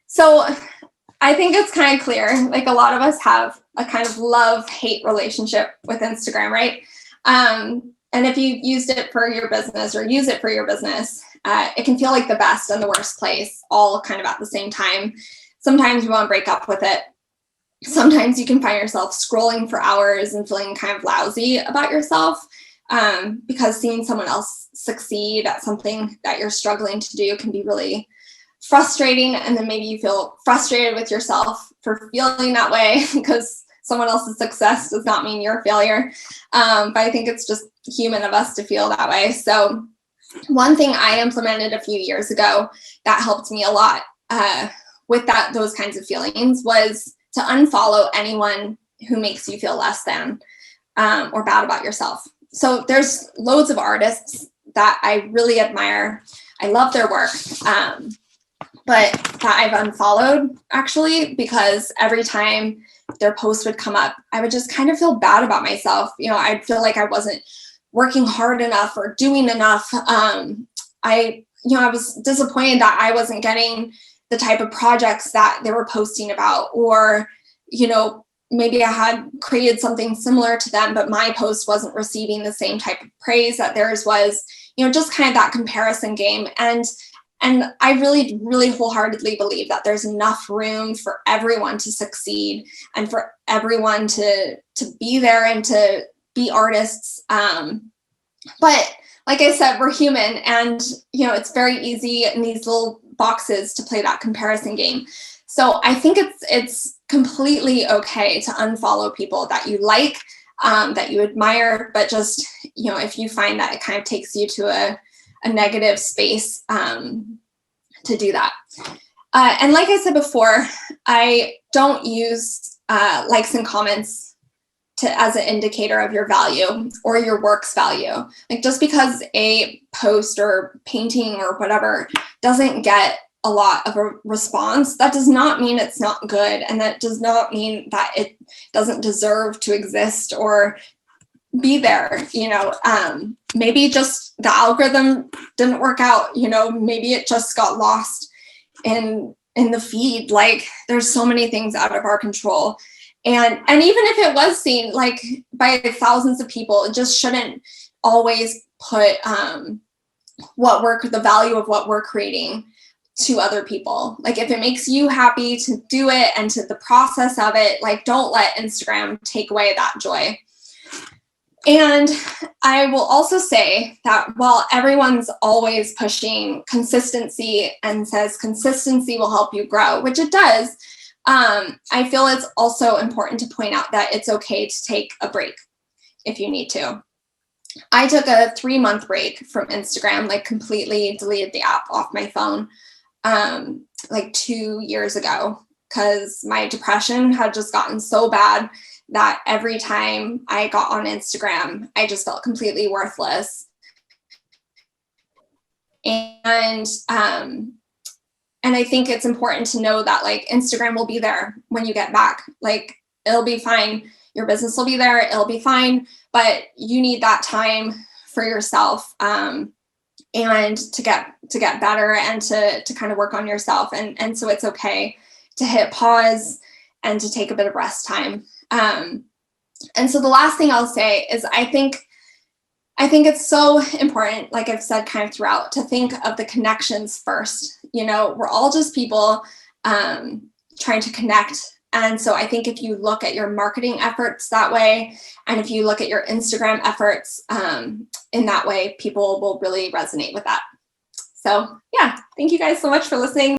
So I think it's kind of clear, like a lot of us have a kind of love-hate relationship with Instagram, right? And if you used it for your business or use it for your business, it can feel like the best and the worst place all kind of at the same time. Sometimes you want to break up with it. Sometimes you can find yourself scrolling for hours and feeling kind of lousy about yourself, because seeing someone else succeed at something that you're struggling to do can be really frustrating. And then maybe you feel frustrated with yourself for feeling that way because someone else's success does not mean your failure. But I think it's just human of us to feel that way. So one thing I implemented a few years ago that helped me a lot with those kinds of feelings was to unfollow anyone who makes you feel less than or bad about yourself. So there's loads of artists that I really admire. I love their work, but that I've unfollowed actually, because every time their post would come up, I would just kind of feel bad about myself. I'd feel like I wasn't working hard enough or doing enough. I was disappointed that I wasn't getting the type of projects that they were posting about, or, maybe I had created something similar to them, but my post wasn't receiving the same type of praise that theirs was, just kind of that comparison game. And I really, really wholeheartedly believe that there's enough room for everyone to succeed and for everyone to be there and to be artists. But like I said, we're human, and it's very easy in these little boxes to play that comparison game. So I think it's completely okay to unfollow people that you like, that you admire, but just if you find that it kind of takes you to a negative space, to do that. And like I said before, I don't use likes and comments as an indicator of your value or your work's value. Like, just because a post or painting or whatever doesn't get a lot of a response, that does not mean it's not good, and that does not mean that it doesn't deserve to exist or be there. Maybe just the algorithm didn't work out. Maybe it just got lost in the feed. Like, there's so many things out of our control. And even if it was seen like by thousands of people, it just shouldn't always put the value of what we're creating to other people. Like, if it makes you happy to do it and to the process of it, like, don't let Instagram take away that joy. And I will also say that while everyone's always pushing consistency and says consistency will help you grow, which it does, I feel it's also important to point out that it's okay to take a break if you need to. I took a 3-month break from Instagram, like completely deleted the app off my phone, like 2 years ago, because my depression had just gotten so bad that every time I got on Instagram, I just felt completely worthless. And I think it's important to know that, like, Instagram will be there when you get back. Like, it'll be fine. Your business will be there. It'll be fine. But you need that time for yourself, and to get better and to kind of work on yourself. And so it's okay to hit pause and to take a bit of rest time. And so the last thing I'll say is I think it's so important, like I've said kind of throughout, to think of the connections first. We're all just people trying to connect. And so I think if you look at your marketing efforts that way, and if you look at your Instagram efforts in that way, people will really resonate with that. So yeah, thank you guys so much for listening.